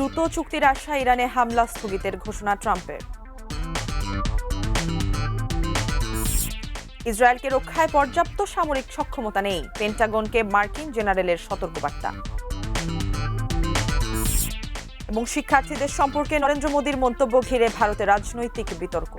দ্রুত চুক্তির আশায় ইরানে হামলা স্থগিতের ঘোষণা ট্রাম্পের। ইসরায়েলকে রক্ষায় পর্যাপ্ত সামরিক সক্ষমতা নেই, পেন্টাগনকে মার্কিন জেনারেলের সতর্কবার্তা। এবং শিক্ষার্থীদের সম্পর্কে নরেন্দ্র মোদীর মন্তব্য ঘিরে ভারতের রাজনৈতিক বিতর্ক।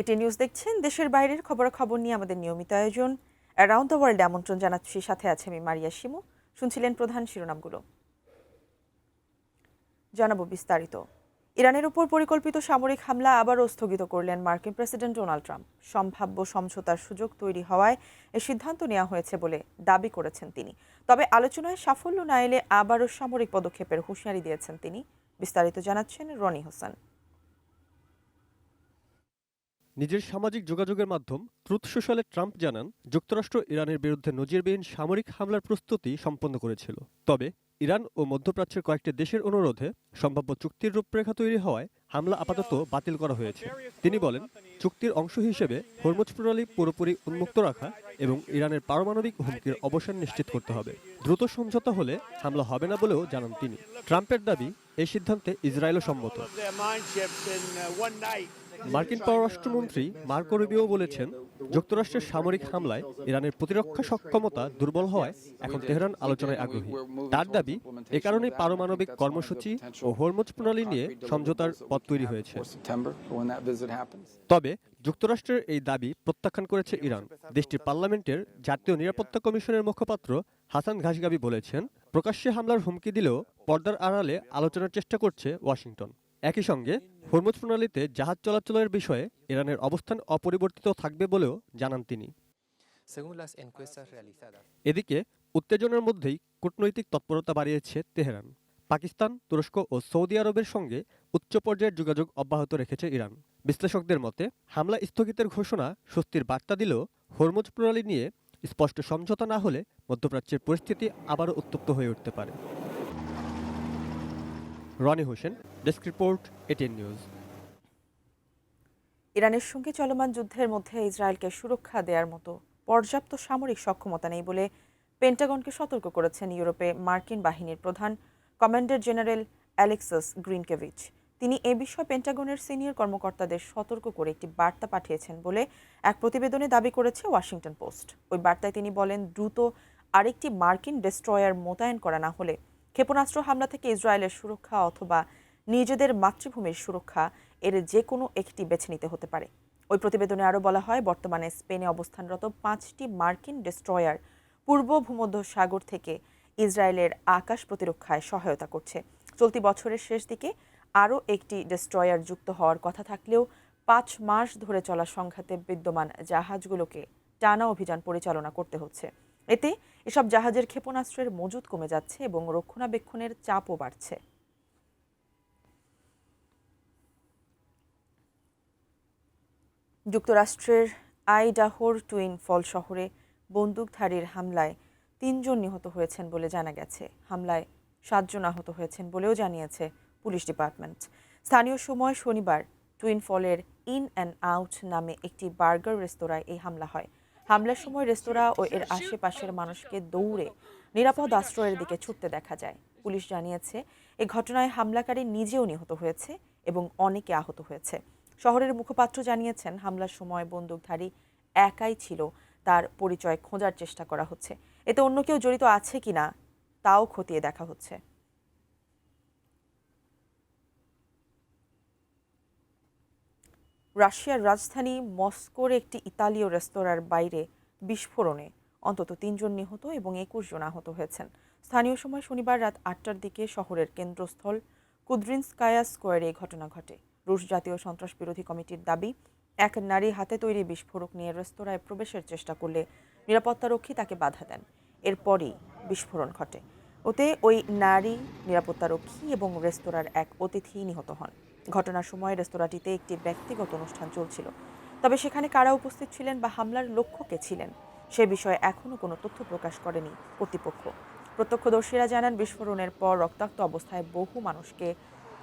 এটি নিউজ দেখছেন। দেশের বাইরের খবরাখবর নিয়ে আমাদের নিয়মিত আয়োজন অ্যারাউন্ড দ্য ওয়ার্ল্ডে আমন্ত্রণ জানাচ্ছি। সাথে আছে আমি মারিয়া শিমু। শুনছিলেন প্রধান শিরোনামগুলো, জানাবো বিস্তারিত। ইরানের উপর পরিকল্পিত সামরিক হামলা আবারও স্থগিত করলেন মার্কিন প্রেসিডেন্ট ডোনাল্ড ট্রাম্প। সম্ভাব্য সমঝোতার সুযোগ তৈরি হওয়ায় এ সিদ্ধান্ত নেওয়া হয়েছে বলে দাবি করেছেন তিনি। তবে আলোচনায় সাফল্য না এলে আবারও সামরিক পদক্ষেপের হুঁশিয়ারি দিয়েছেন তিনি। বিস্তারিত জানাচ্ছেন রনি হোসেন। নিজের সামাজিক যোগাযোগের মাধ্যম ট্রুথ সোশ্যালে ট্রাম্প জানান, যুক্তরাষ্ট্র ইরানের বিরুদ্ধে নজিরবিহীন সামরিক হামলার প্রস্তুতি সম্পন্ন করেছিল। তবে ইরান ও মধ্যপ্রাচ্যের কয়েকটি দেশের অনুরোধে সম্ভাব্য চুক্তির রূপরেখা তৈরি হওয়ায় হামলা আপাতত বাতিল করা হয়েছে। তিনি বলেন, চুক্তির অংশ হিসেবে হরমুজ প্রণালী পুরোপুরি উন্মুক্ত রাখা এবং ইরানের পারমাণবিক হুমকির অবসান নিশ্চিত করতে হবে। দ্রুত সমঝোতা হলে হামলা হবে না বলেও জানান তিনি। ট্রাম্পের দাবি, এই সিদ্ধান্তে ইসরায়েলও সম্মত। মার্কিন পররাষ্ট্রমন্ত্রী মার্কো রুবিও বলেছেন, যুক্তরাষ্ট্রের সামরিক হামলায় ইরানের প্রতিরক্ষা সক্ষমতা দুর্বল হওয়ায় এখন তেহরান আলোচনায় আগ্রহী। তার দাবি, এ কারণেই পারমাণবিক কর্মসূচি ও হরমুজ প্রণালী নিয়ে সমঝোতার পথ তৈরি হয়েছে। তবে যুক্তরাষ্ট্রের এই দাবি প্রত্যাখ্যান করেছে ইরান। দেশটির পার্লামেন্টের জাতীয় নিরাপত্তা কমিশনের মুখপাত্র হাসান ঘাসগাবি বলেছেন, প্রকাশ্যে হামলার হুমকি দিলেও পর্দার আড়ালে আলোচনার চেষ্টা করছে ওয়াশিংটন। একই সঙ্গে হরমুজ প্রণালীতে জাহাজ চলাচলের বিষয়ে ইরানের অবস্থান অপরিবর্তিত থাকবে বলেও জানান তিনি। এদিকে উত্তেজনার মধ্যেই কূটনৈতিক তৎপরতা বাড়িয়েছে তেহরান। পাকিস্তান, তুরস্ক ও সৌদি আরবের সঙ্গে উচ্চ পর্যায়ের যোগাযোগ অব্যাহত রেখেছে ইরান। বিশ্লেষকদের মতে, হামলা স্থগিতের ঘোষণা স্বস্তির বার্তা দিলেও হরমুজ প্রণালী নিয়ে স্পষ্ট সমঝোতা না হলে মধ্যপ্রাচ্যের পরিস্থিতি আবারও উত্তপ্ত হয়ে উঠতে পারে। Rony Hossain, desk report, ATN news. ইরানের সঙ্গে চলমান যুদ্ধের মধ্যে ইসরায়েলকে সুরক্ষা দেওয়ার মতো পর্যাপ্ত সামরিক সক্ষমতা নেই বলে পেন্টাগনকে সতর্ক করেছেন ইউরোপে মার্কিন বাহিনীর প্রধান কমান্ডার জেনারেল অ্যালেক্সাস গ্রিনকেভিচ। তিনি এ বিষয়ে পেন্টাগনের সিনিয়র কর্মকর্তাদের সতর্ক করে একটি বার্তা পাঠিয়েছেন বলে এক প্রতিবেদনে দাবি করেছে ওয়াশিংটন পোস্ট। ওই বার্তায় তিনি বলেন, দ্রুত আরেকটি মার্কিন ডেস্ট্রয়ার মোতায়েন করা না হলে ক্ষেপণাস্ত্র হামলা থেকে ইসরায়েলের সুরক্ষা অথবা নিজেদের মাতৃভূমির সুরক্ষা এর যে কোনো একটি বেছে নিতে হতে পারে। ওই প্রতিবেদনে আরও বলা হয়, বর্তমানে স্পেনে অবস্থানরত 5টি মার্কিন ডেস্ট্রয়ার পূর্ব ভূমধ্যসাগর থেকে ইসরায়েলের আকাশ প্রতিরক্ষায় সহায়তা করছে। চলতি বছরের শেষ দিকে আরও একটি ডেস্ট্রয়ার যুক্ত হওয়ার কথা থাকলেও 5 মাস ধরে চলা সংঘাতে বিদ্যমান জাহাজগুলোকে টানা অভিযান পরিচালনা করতে হচ্ছে। এতে এসব জাহাজের ক্ষেপণাস্ত্রের মজুত কমে যাচ্ছে এবং রক্ষণাবেক্ষণের চাপও বাড়ছে। যুক্তরাষ্ট্রের আইডাহোর টুইন ফল শহরে বন্দুকধারীর হামলায় 3 জন নিহত হয়েছেন বলে জানা গেছে। হামলায় 7 জন আহত হয়েছেন বলেও জানিয়েছে পুলিশ ডিপার্টমেন্ট। স্থানীয় সময় শনিবার টুইন ফলের ইন অ্যান্ড আউট নামে একটি বার্গার রেস্তোরাঁয় এই হামলা হয়। হামলার সময় রেস্তোরাঁ ও এর আশেপাশের মানুষকে দৌড়ে নিরাপদ আশ্রয়ের দিকে ছুটতে দেখা যায়। পুলিশ জানিয়েছে, এই ঘটনায় হামলাকারী নিজেও নিহত হয়েছে এবং অনেকে আহত হয়েছে। শহরের মুখপাত্র জানিয়েছেন, হামলার সময় বন্দুকধারী একাই ছিল, তার পরিচয় খোঁজার চেষ্টা করা হচ্ছে। এতে অন্য কেউ জড়িত আছে কিনা তাও খতিয়ে দেখা হচ্ছে। রাশিয়ার রাজধানী মস্কোর একটি ইতালীয় রেস্তোরাঁর বাইরে বিস্ফোরণে অন্তত 3 জন নিহত এবং 21 জন আহত হয়েছেন। স্থানীয় সময় শনিবার রাত 8টার দিকে শহরের কেন্দ্রস্থল কুদ্রিনস্কায়া স্কোয়ারে এই ঘটনা ঘটে। রুশ জাতীয় সন্ত্রাস বিরোধী কমিটির দাবি, এক নারী হাতে তৈরি বিস্ফোরক নিয়ে রেস্তোরাঁয় প্রবেশের চেষ্টা করলে নিরাপত্তারক্ষী তাকে বাধা দেন। এরপরই বিস্ফোরণ ঘটে। ওতে ওই নারী, নিরাপত্তারক্ষী এবং রেস্তোরাঁর এক অতিথি নিহত হন। ঘটনার সময় রেস্তোরাঁটিতে একটি ব্যক্তিগত অনুষ্ঠান চলছিল। তবে সেখানে কারা উপস্থিত ছিলেন বা হামলার লক্ষ্য কে ছিলেন সে বিষয়ে এখনও কোনো তথ্য প্রকাশ করেনি কর্তৃপক্ষ। প্রত্যক্ষদর্শীরা জানান, বিস্ফোরণের পর রক্তাক্ত অবস্থায় বহু মানুষকে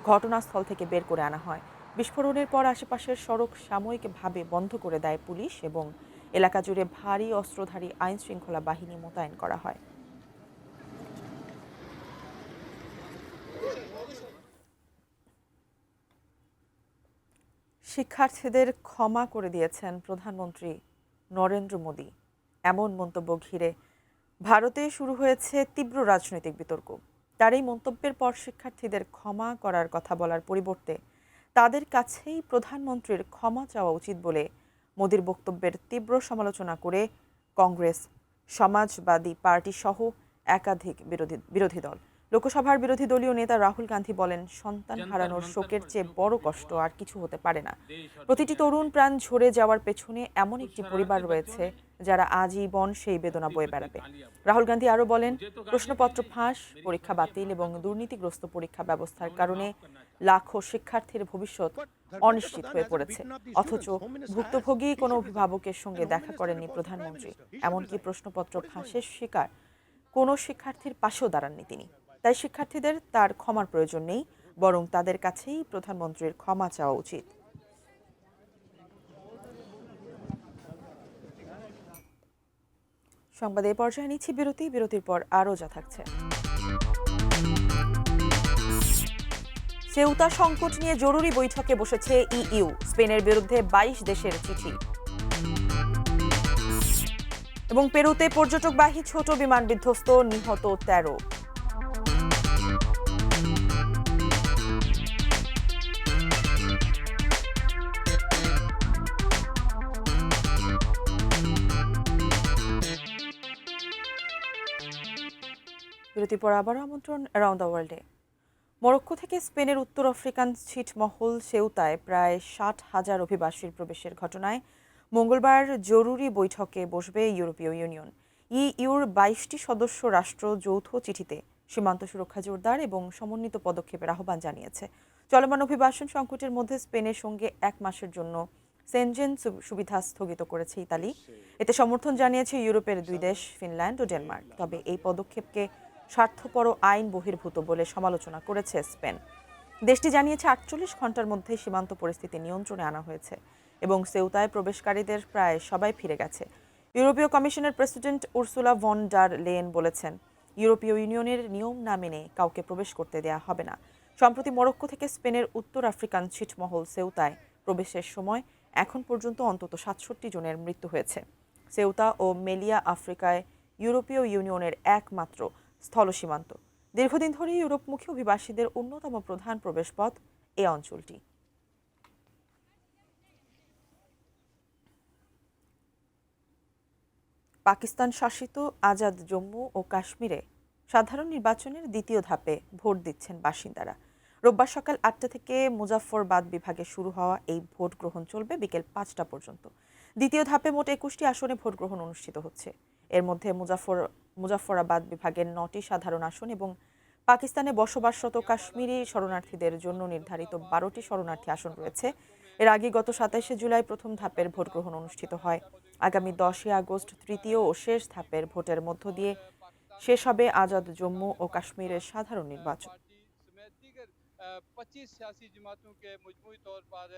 ঘটনাস্থল থেকে বের করে আনা হয়। বিস্ফোরণের পর আশেপাশের সড়ক সাময়িকভাবে বন্ধ করে দেয় পুলিশ এবং এলাকা জুড়ে ভারী অস্ত্রধারী আইনশৃঙ্খলা বাহিনী মোতায়েন করা হয়। শিক্ষার্থীদের ক্ষমা করে দিয়েছেন প্রধানমন্ত্রী নরেন্দ্র মোদি। এমন মন্তব্য ঘিরে ভারতে শুরু হয়েছে তীব্র রাজনৈতিক বিতর্ক। তার এই মন্তব্যের পর শিক্ষার্থীদের ক্ষমা করার কথা বলার পরিবর্তে তাদের কাছেই প্রধানমন্ত্রীর ক্ষমা চাওয়া উচিত বলে মোদির বক্তব্যের তীব্র সমালোচনা করে কংগ্রেস, সমাজবাদী পার্টি সহ একাধিক বিরোধী দল। লোকসভার বিরোধী দলীয় নেতা রাহুল গান্ধী বলেন, সন্তান হারানোর শোকের চেয়ে বড় কষ্ট আর কিছু হতে পারে না। প্রতিটি তরুণ প্রাণ ঝরে যাওয়ার পেছনে এমন একটি পরিবার রয়েছে যারা আজীবন সেই বেদনা বয়ে বেড়াবে। রাহুল গান্ধী আরও বলেন, প্রশ্নপত্র ফাঁস, পরীক্ষা বাতিল এবং দুর্নীতিগ্রস্ত পরীক্ষা ব্যবস্থার কারণে লাখো শিক্ষার্থীর ভবিষ্যৎ অনিশ্চিত হয়ে পড়েছে। অথচ ভুক্তভোগী কোনো অভিভাবকের সঙ্গে দেখা করেননি প্রধানমন্ত্রী। এমনকি প্রশ্নপত্র ফাঁসের শিকার কোনো শিক্ষার্থীর পাশেও দাঁড়াননি তিনি। তাই শিক্ষার্থীদের তার ক্ষমার প্রয়োজন নেই, বরং তাদের কাছেই প্রধানমন্ত্রীর ক্ষমা চাওয়া উচিত। সংবাদে পর্যায়ে নিচ্ছি বিরতির পর আরও যা থাকছে। সেউতা সংকট নিয়ে জরুরি বৈঠকে বসেছে ইইউ। স্পেনের বিরুদ্ধে 22 দেশের চিঠি। এবং পেরুতে পর্যটকবাহী ছোট বিমান বিধ্বস্ত, নিহত 13। বিরতির পর আবারও আমন্ত্রণ অ্যারাউন্ড দ্য ওয়ার্ল্ডে। মরক্কো থেকে স্পেনের উত্তর আফ্রিকান ছিটমহল সেউতায় প্রায় 60,000 অভিবাসীর প্রবেশের ঘটনায় মঙ্গলবার জরুরি বৈঠকে বসবে ইউরোপীয় ইউনিয়ন। ইইউর 22টি সদস্য রাষ্ট্র যৌথ চিঠিতে সীমান্ত সুরক্ষা জোরদার এবং সমন্বিত পদক্ষেপের আহ্বান জানিয়েছে। চলমান অভিবাসন সংকটের মধ্যে স্পেনের সঙ্গে 1 মাসের জন্য সেনজেন সুবিধা স্থগিত করেছে ইতালি। এতে সমর্থন জানিয়েছে ইউরোপের 2 দেশ ফিনল্যান্ড ও ডেনমার্ক। তবে এই পদক্ষেপকে স্বার্থপর আইন বহির্ভূত বলে সমালোচনা করেছে স্পেন। দেশটি জানিয়েছে 48 ঘন্টার মধ্যে সীমান্ত পরিস্থিতি নিয়ন্ত্রণে আনা হয়েছে এবং সেউতায় প্রবেশকারীদের প্রায় সবাই ফিরে গেছে। ইউরোপীয় কমিশনের president Ursula von der Leyen বলেছেন, ইউরোপীয় ইউনিয়নের নিয়ম না মেনে কাউকে প্রবেশ করতে দেয়া হবে না। সম্প্রতি মরক্কো থেকে স্পেনের উত্তর আফ্রিকান ছিটমহল সেউতায় প্রবেশের সময় এখন পর্যন্ত অন্তত 67 জনের মৃত্যু হয়েছে। সেউতা ও মেলিয়া আফ্রিকায় ইউরোপীয় ইউনিয়নের একমাত্র স্থল সীমান্ত। দীর্ঘদিন ধরে ইউরোপমুখী অভিবাসীদের অন্যতম প্রধান প্রবেশপথ এই অঞ্চলটি। পাকিস্তান শাসিত আজাদ জম্মু ও কাশ্মীরে সাধারণ নির্বাচনের দ্বিতীয় ধাপে ভোট দিচ্ছেন বাসিন্দারা। রোববার সকাল 8টা থেকে মুজাফফরবাদ বিভাগে শুরু হওয়া এই ভোট গ্রহণ চলবে বিকেল 5টা পর্যন্ত। দ্বিতীয় ধাপে মোট 21টি আসনে ভোট গ্রহণ অনুষ্ঠিত হচ্ছে। এর মধ্যে মুজাফফরাবাদ বিভাগের 9টি সাধারণ আসন এবং পাকিস্তানে বসবাসরত কাশ্মীরি শরণার্থীদের জন্য নির্ধারিত 12টি শরণার্থী আসন রয়েছে। এর আগে গত 27শে জুলাই প্রথম ধাপের ভোট গ্রহণ অনুষ্ঠিত হয়। আগামী 10 আগস্ট তৃতীয় ও শেষ ধাপের ভোটের মধ্য দিয়ে শেষ হবে আজাদ জম্মু ও কাশ্মীরের সাধারণ নির্বাচন। 25 सियासी जमातों के मजमूई तौर पर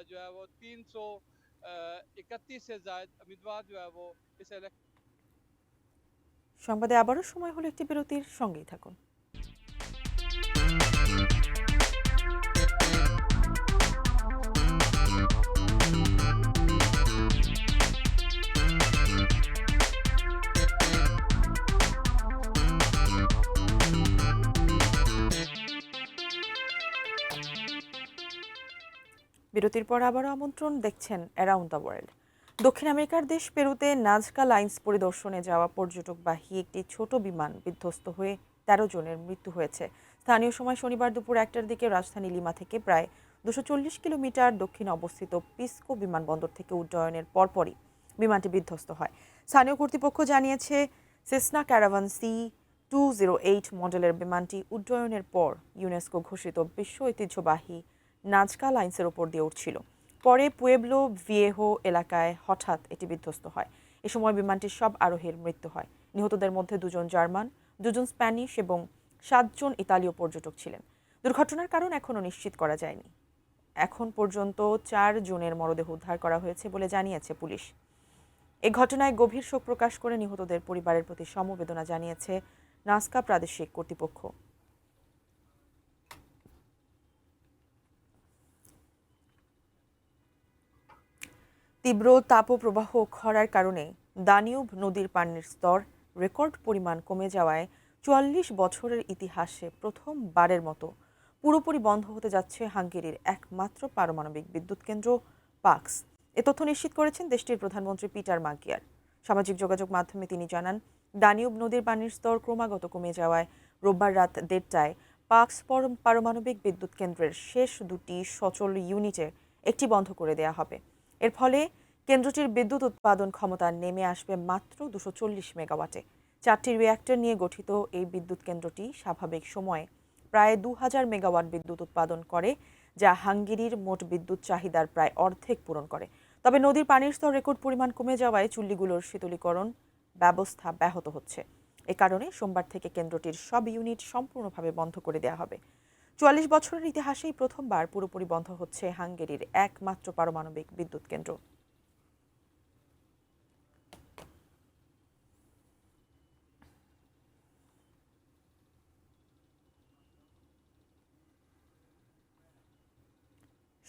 जो है वो 331 से ज्यादा उम्मीदवार जो है वो इस সংবাদে আবারও সময় হলো একটি বিরতির, সঙ্গেই থাকুন। বিরতির পর আবারও আমন্ত্রণ, দেখছেন অ্যারাউন্ড দ্য ওয়ার্ল্ড। দক্ষিণ আমেরিকার দেশ পেরুতে নাজকা লাইন্স পরিদর্শনে যাওয়া পর্যটকবাহী একটি ছোট বিমান বিধ্বস্ত হয়ে 13 জনের মৃত্যু হয়েছে। স্থানীয় সময় শনিবার দুপুর 1টার দিকে রাজধানী লিমা থেকে প্রায় 240 কিলোমিটার দক্ষিণে অবস্থিত পিসকো বিমানবন্দর থেকে উড্ডয়নের পরপরই বিমানটি বিধ্বস্ত হয়। স্থানীয় কর্তৃপক্ষ জানিয়েছে, সেসনা ক্যারাভান C-208 মডেলের বিমানটি উড্ডয়নের পর ইউনেস্কো ঘোষিত বিশ্ব ঐতিহ্যবাহী নাজকা লাইন্সের ওপর দিয়ে উঠছিল। পরে পুয়েবলো ভিয়েহো এলাকায় হঠাৎ এটি বিধ্বস্ত হয়। এ সময় বিমানটির সব আরোহীর মৃত্যু হয়। নিহতদের মধ্যে 2 জন জার্মান, 2 জন স্প্যানিশ এবং 7 জন ইতালীয় পর্যটক ছিলেন। দুর্ঘটনার কারণ এখনও নিশ্চিত করা যায়নি। এখন পর্যন্ত 4 জনের মরদেহ উদ্ধার করা হয়েছে বলে জানিয়েছে পুলিশ। এ ঘটনায় গভীর শোক প্রকাশ করে নিহতদের পরিবারের প্রতি সমবেদনা জানিয়েছে নাসকা প্রাদেশিক কর্তৃপক্ষ। তীব্র তাপপ্রবাহ খরার কারণে দানিউব নদীর পানির স্তর রেকর্ড পরিমাণ কমে যাওয়ায় ৪৪ বছরের ইতিহাসে প্রথমবারের মতো পুরোপুরি বন্ধ হতে যাচ্ছে হাঙ্গেরির একমাত্র পারমাণবিক বিদ্যুৎ কেন্দ্র পাক্স। এ তথ্য নিশ্চিত করেছেন দেশটির প্রধানমন্ত্রী পিটার মাগিয়ার। সামাজিক যোগাযোগ মাধ্যমে তিনি জানান, দানিউব নদীর পানির স্তর ক্রমাগত কমে যাওয়ায় রোববার রাত ১:৩০টায় পাক্স পারমাণবিক বিদ্যুৎ কেন্দ্রের শেষ 2টি সচল ইউনিটে একটি বন্ধ করে দেওয়া হবে। এর ফলে কেন্দ্রটির বিদ্যুৎ উৎপাদন ক্ষমতা নেমে আসবে মাত্র 240 মেগাওয়াটে। 4টি রিঅ্যাক্টর নিয়ে গঠিত এই বিদ্যুৎ কেন্দ্রটি স্বাভাবিক সময়ে প্রায় 2000 মেগাওয়াট বিদ্যুৎ উৎপাদন করে, যা হাঙ্গেরির মোট বিদ্যুৎ চাহিদার প্রায় অর্ধেক পূরণ করে। তবে নদীর পানির স্তর রেকর্ড পরিমাণ কমে যাওয়ায় চুল্লিগুলোর শীতলীকরণ ব্যবস্থা ব্যাহত হচ্ছে। এ কারণে সোমবার থেকে কেন্দ্রটির সব ইউনিট সম্পূর্ণভাবে বন্ধ করে দেওয়া হবে। 44 বছরের ইতিহাসেই প্রথমবার পুরোপুরি বন্ধ হচ্ছে হাঙ্গেরির একমাত্র পারমাণবিক বিদ্যুৎ কেন্দ্র।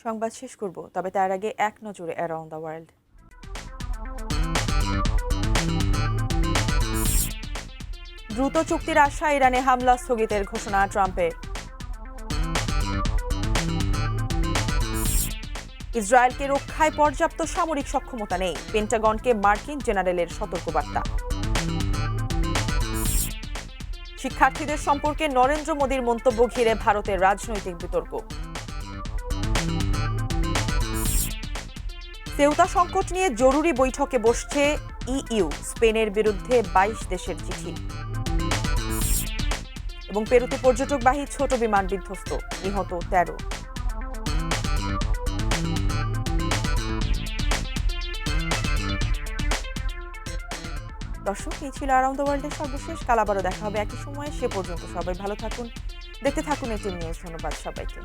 সংবাদ শেষ করব, তবে তার আগে এক নজরে অ্যারাউন্ড দ্য ওয়ার্ল্ড। দ্রুত চুক্তির আশা, ইরানে হামলা স্থগিতের ঘোষণা ট্রাম্পের। ইসরায়েলকে রক্ষায় পর্যাপ্ত সামরিক সক্ষমতা নেই, পেন্টাগনকে মার্কিন জেনারেলের সতর্কবার্তা। শিক্ষার্থীদের সম্পর্কে নরেন্দ্র মোদীর মন্তব্য ঘিরে ভারতের রাজনৈতিক বিতর্ক। সেউতা সংকট নিয়ে জরুরি বৈঠকে বসছে ইইউ, স্পেনের বিরুদ্ধে 22 দেশের চিঠি। এবং পেরুতে পর্যটকবাহী ছোট বিমান বিধ্বস্ত, নিহত 13। দর্শক, এই ছিল অ্যারাউন্ড দ্য ওয়ার্ল্ডের সর্বশেষ। কাল আবারও দেখা হবে একই সময়ে। সে পর্যন্ত সবাই ভালো থাকুন, দেখতে থাকুন এটিএন নিউজ। ধন্যবাদ সবাইকে।